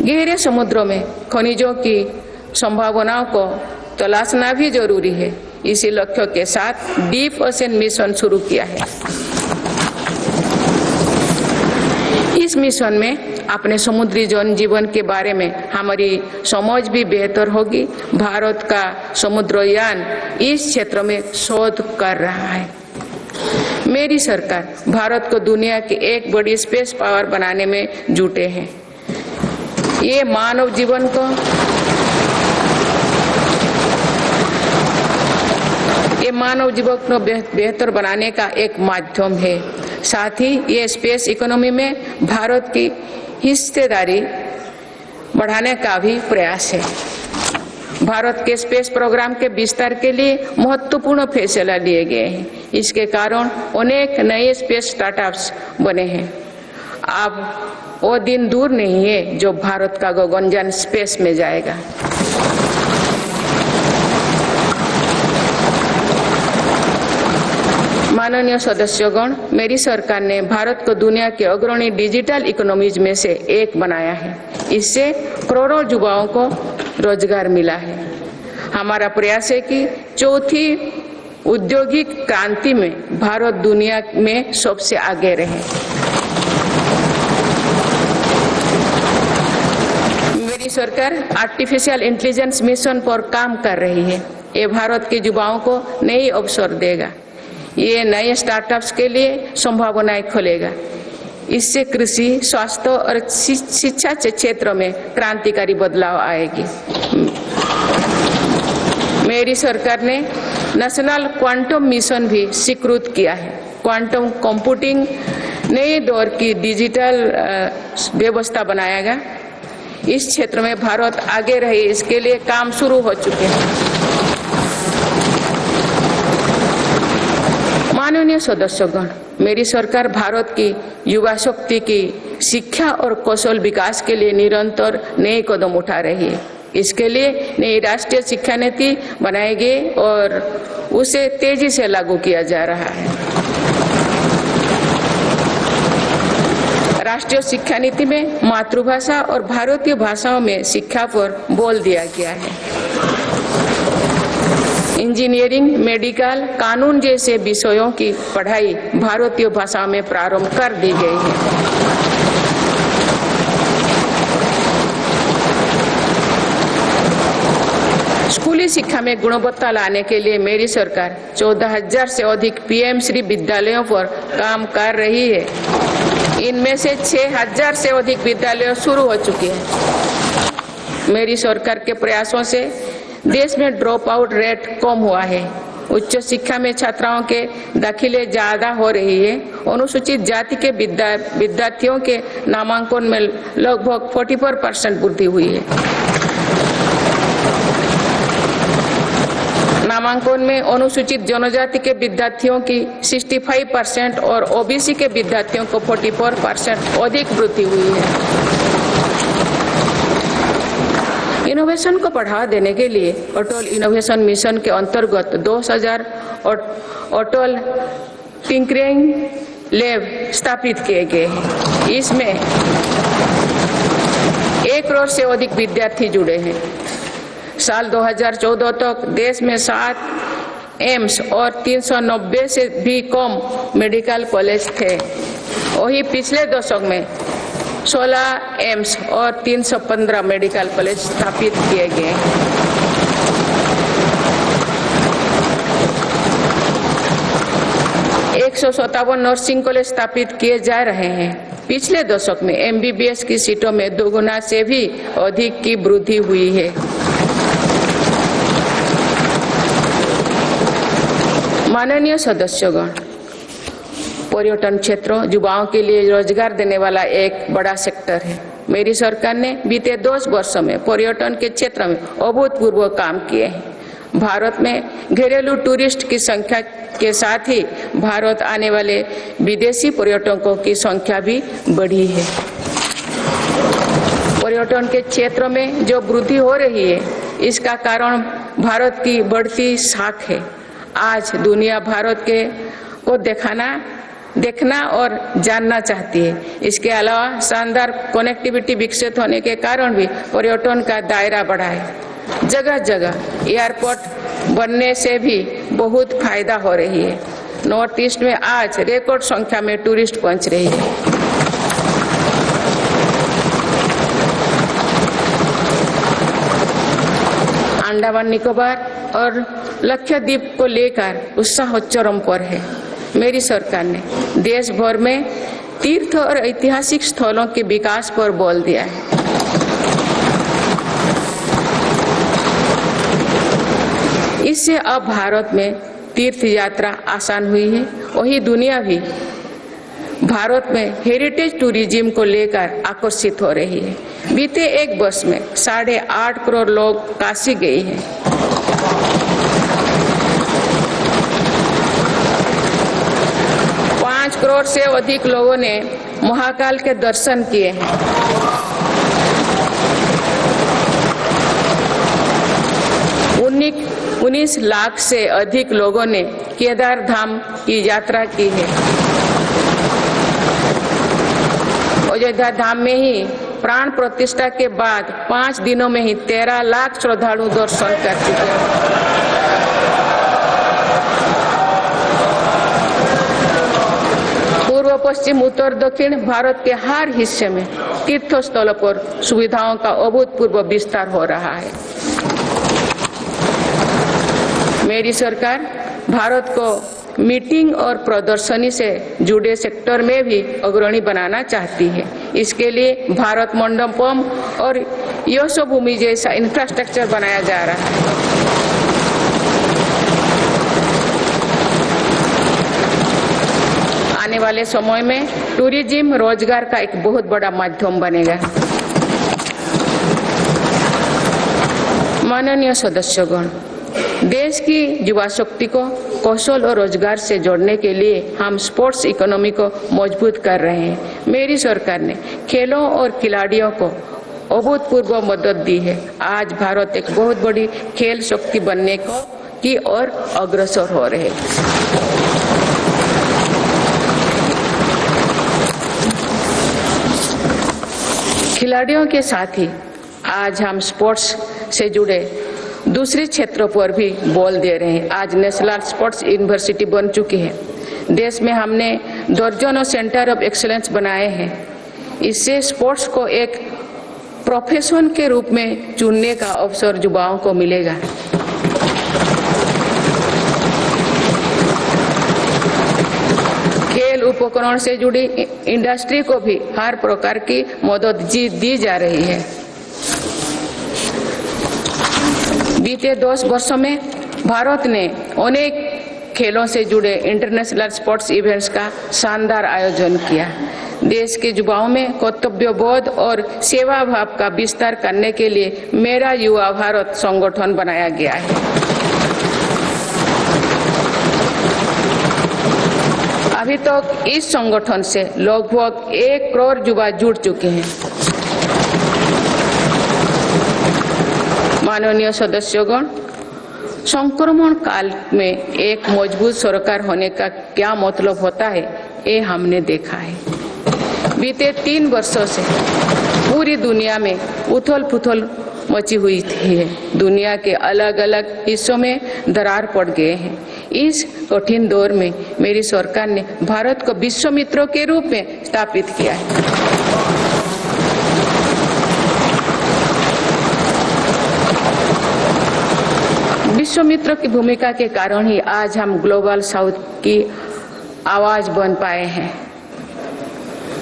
गहरे समुद्रों में खनिजों की संभावनाओं को तलाशना भी जरूरी है। इसी लक्ष्य के साथ डीप ओशन मिशन शुरू किया है। इस मिशन में अपने समुद्री जीवन के बारे में हमारी समझ भी बेहतर होगी। भारत का समुद्रयान इस क्षेत्र में शोध कर रहा है। मेरी सरकार भारत को दुनिया की एक बड़ी स्पेस पावर बनाने में जुटे हैं। ये मानव जीवन को बेहतर बनाने का एक माध्यम है। साथ ही ये स्पेस इकोनॉमी में भारत की हिस्सेदारी बढ़ाने का भी प्रयास है। भारत के स्पेस प्रोग्राम के विस्तार के लिए महत्वपूर्ण फैसला लिए गए हैं। इसके कारण अनेक नए स्पेस स्टार्टअप्स बने हैं। अब वो दिन दूर नहीं है जो भारत का गगनयान स्पेस में जाएगा। माननीय सदस्यगण, मेरी सरकार ने भारत को दुनिया के अग्रणी डिजिटल इकोनॉमीज में से एक बनाया है। इससे करोड़ों युवाओं को रोजगार मिला है। हमारा प्रयास है कि चौथी औद्योगिक क्रांति में भारत दुनिया में सबसे आगे रहे। मेरी सरकार आर्टिफिशियल इंटेलिजेंस मिशन पर काम कर रही है। ये भारत के युवाओं को नए अवसर देगा। ये नए स्टार्टअप्स के लिए संभावनाएं खोलेगा। इससे कृषि, स्वास्थ्य और शिक्षा के क्षेत्र में क्रांतिकारी बदलाव आएगी। मेरी सरकार ने नेशनल क्वांटम मिशन भी स्वीकृत किया है। क्वांटम कंप्यूटिंग नए दौर की डिजिटल व्यवस्था बनाएगा। इस क्षेत्र में भारत आगे रहे, इसके लिए काम शुरू हो चुके हैं। माननीय सदस्यगण, मेरी सरकार भारत की युवा शक्ति की शिक्षा और कौशल विकास के लिए निरंतर नए कदम उठा रही है। इसके लिए नई राष्ट्रीय शिक्षा नीति बनाई गई और उसे तेजी से लागू किया जा रहा है। राष्ट्रीय शिक्षा नीति में मातृभाषा और भारतीय भाषाओं में शिक्षा पर बल दिया गया है। इंजीनियरिंग, मेडिकल, कानून जैसे विषयों की पढ़ाई भारतीय भाषा में प्रारंभ कर दी गई है। स्कूली शिक्षा में गुणवत्ता लाने के लिए मेरी सरकार 14,000 से अधिक पीएम श्री विद्यालयों पर काम कर रही है। इनमें से 6,000 से अधिक विद्यालय शुरू हो चुके हैं। मेरी सरकार के प्रयासों से देश में ड्रॉप आउट रेट कम हुआ है। उच्च शिक्षा में छात्राओं के दाखिले ज्यादा हो रही है। अनुसूचित जाति के विद्यार्थियों के नामांकन में लगभग 44% वृद्धि हुई है। नामांकन में अनुसूचित जनजाति के विद्यार्थियों की 65% और ओबीसी के विद्यार्थियों को 44% अधिक वृद्धि हुई है। इनोवेशन को बढ़ावा देने के लिए अटल इनोवेशन मिशन के अंतर्गत 2000 अटल टिंकरिंग लैब स्थापित किए गए हैं। इसमें 1 करोड़ से अधिक विद्यार्थी जुड़े हैं। साल 2014 तक देश में 7 एम्स और 390 से भी कम मेडिकल कॉलेज थे। वही पिछले दशक में 16 एम्स और 315 मेडिकल कॉलेज स्थापित किए गए। 157 नर्सिंग कॉलेज स्थापित किए जा रहे हैं। पिछले दशक में एमबीबीएस की सीटों में 2 गुना से भी अधिक की वृद्धि हुई है। माननीय सदस्यगण, पर्यटन क्षेत्र युवाओं के लिए रोजगार देने वाला एक बड़ा सेक्टर है। मेरी सरकार ने बीते 10 वर्षों में पर्यटन के क्षेत्र में अभूतपूर्व काम किए हैं। भारत में घरेलू टूरिस्ट की संख्या के साथ ही भारत आने वाले विदेशी पर्यटकों की संख्या भी बढ़ी है। पर्यटन के क्षेत्र में जो वृद्धि हो रही है, इसका कारण भारत की बढ़ती साख है। आज दुनिया भारत को दिखाना देखना और जानना चाहती है। इसके अलावा शानदार कनेक्टिविटी विकसित होने के कारण भी पर्यटन का दायरा बढ़ा है। जगह जगह एयरपोर्ट बनने से भी बहुत फायदा हो रही है। नॉर्थ ईस्ट में आज रिकॉर्ड संख्या में टूरिस्ट पहुंच रही है। अंडमान निकोबार और लक्षद्वीप को लेकर उत्साह चरम पर है। मेरी सरकार ने देश भर में तीर्थ और ऐतिहासिक स्थलों के विकास पर बल दिया है। इससे अब भारत में तीर्थ यात्रा आसान हुई है। वही दुनिया भी भारत में हेरिटेज टूरिज्म को लेकर आकर्षित हो रही है। बीते एक वर्ष में 8.5 करोड़ लोग काशी गए हैं। पाँच करोड़ से अधिक लोगों ने महाकाल के दर्शन किए हैं। उन्नीस लाख से अधिक लोगों ने केदार धाम की यात्रा की है। अयोध्या धाम में ही प्राण प्रतिष्ठा के बाद 5 दिनों में ही 13 लाख श्रद्धालु दर्शन कर चुके हैं। पूर्व पश्चिम उत्तर दक्षिण भारत के हर हिस्से में तीर्थ स्थलों पर सुविधाओं का अभूतपूर्व विस्तार हो रहा है। मेरी सरकार भारत को मीटिंग और प्रदर्शनी से जुड़े सेक्टर में भी अग्रणी बनाना चाहती है। इसके लिए भारत मंडपम और यशोभूमि जैसा इंफ्रास्ट्रक्चर बनाया जा रहा है। आने वाले समय में टूरिज्म रोजगार का एक बहुत बड़ा माध्यम बनेगा। माननीय सदस्यगण, देश की युवा शक्ति को कौशल और रोजगार से जोड़ने के लिए हम स्पोर्ट्स इकोनॉमी को मजबूत कर रहे हैं। मेरी सरकार ने खेलों और खिलाड़ियों को अभूतपूर्व मदद दी है। आज भारत एक बहुत बड़ी खेल शक्ति बनने की ओर अग्रसर हो रहे हैं। खिलाड़ियों के साथ ही आज हम स्पोर्ट्स से जुड़े दूसरे क्षेत्रों पर भी बल दे रहे हैं। आज नेशनल स्पोर्ट्स यूनिवर्सिटी बन चुकी है। देश में हमने दर्जनों सेंटर ऑफ एक्सीलेंस बनाए हैं। इससे स्पोर्ट्स को एक प्रोफेशन के रूप में चुनने का अवसर युवाओं को मिलेगा। खेल उपकरण से जुड़ी इंडस्ट्री को भी हर प्रकार की मदद दी जा रही है। बीते 10 वर्षों में भारत ने अनेक खेलों से जुड़े इंटरनेशनल स्पोर्ट्स इवेंट्स का शानदार आयोजन किया। देश के युवाओं में कर्तव्यबोध और सेवा भाव का विस्तार करने के लिए मेरा युवा भारत संगठन बनाया गया है। अभी तक इस संगठन से लगभग 1 करोड़ युवा जुड़ चुके हैं। माननीय सदस्यगण, संक्रमण काल में एक मजबूत सरकार होने का क्या मतलब होता है, ये हमने देखा है। बीते 3 वर्षों से पूरी दुनिया में उथल-पुथल मची हुई है। दुनिया के अलग अलग हिस्सों में दरार पड़ गए हैं। इस कठिन दौर में मेरी सरकार ने भारत को विश्व मित्रों के रूप में स्थापित किया है। विश्व मित्रों की भूमिका के कारण ही आज हम ग्लोबल साउथ की आवाज बन पाए हैं।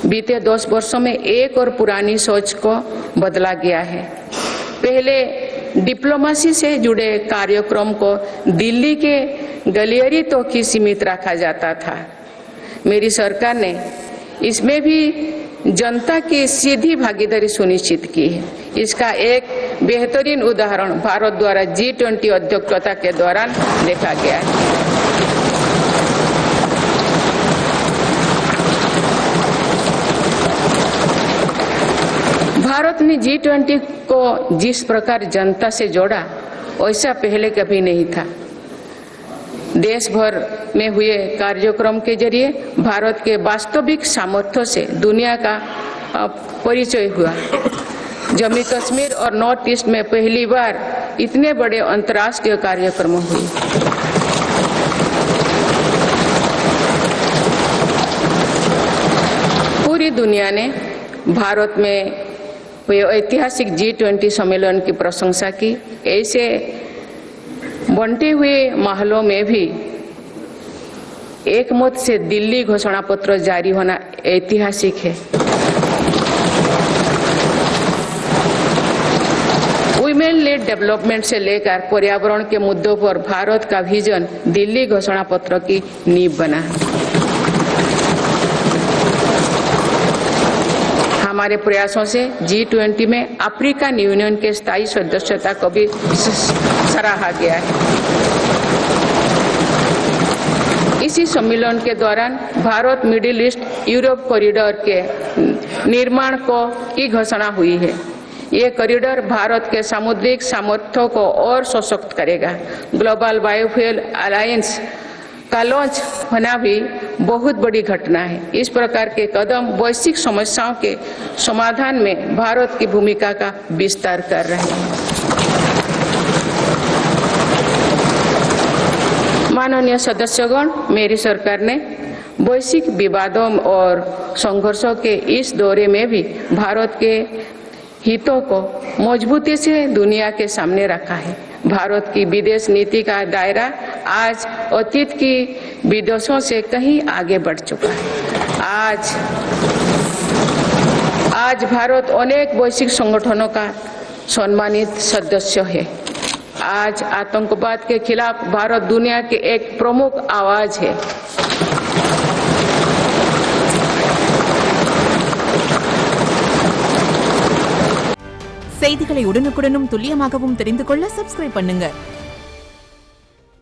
बीते 10 वर्षों में एक और पुरानी सोच को बदला गया है। पहले डिप्लोमेसी से जुड़े कार्यक्रम को दिल्ली के गलियारे तक ही सीमित रखा जाता था। मेरी सरकार ने इसमें भी जनता की सीधी भागीदारी सुनिश्चित की है। इसका एक बेहतरीन उदाहरण भारत द्वारा G20 अध्यक्षता के दौरान देखा गया है। भारत ने G20 को जिस प्रकार जनता से जोड़ा, वैसा पहले कभी नहीं था। देश भर में हुए कार्यक्रम के जरिए भारत के वास्तविक सामर्थ्य से दुनिया का परिचय हुआ। जम्मू कश्मीर और नॉर्थ ईस्ट में पहली बार इतने बड़े अंतर्राष्ट्रीय कार्यक्रम हुए। पूरी दुनिया ने भारत में हुए ऐतिहासिक G20 सम्मेलन की प्रशंसा की। ऐसे बंटे हुए माहौलों में भी एक मत से दिल्ली घोषणा पत्र जारी होना ऐतिहासिक है। वुमेन लेड डेवलपमेंट से लेकर पर्यावरण के मुद्दों पर भारत का विजन दिल्ली घोषणा पत्र की नींव बना है। हमारे प्रयासों से G20 में अफ्रीकन यूनियन के स्थायी सदस्यता को भी सराहा गया है। इसी सम्मेलन के दौरान Bharat middle east Europe corridor के निर्माण की घोषणा हुई है। ये कॉरिडोर भारत के सामुद्रिक सामर्थ्यों को और सशक्त करेगा। ग्लोबल बायोफ्यूल अलायंस का लॉन्च होना भी बहुत बड़ी घटना है। इस प्रकार के कदम वैश्विक समस्याओं के समाधान में भारत की भूमिका का विस्तार कर रहे हैं। माननीय सदस्यगण, मेरी सरकार ने वैश्विक विवादों और संघर्षों के इस दौरे में भी भारत के हितों को मजबूती से दुनिया के सामने रखा है। भारत की विदेश नीति का दायरा आज अतीत की विदेशों से कहीं आगे बढ़ चुका है। आज भारत अनेक वैश्विक संगठनों का सम्मानित सदस्य है। आज आतंकवाद के खिलाफ भारत दुनिया के एक प्रमुख आवाज है। செய்திகளை உடனுக்குடனும் துல்லியமாகவும் தெரிந்து கொள்ள சப்ஸ்கிரைப் பண்ணுங்க.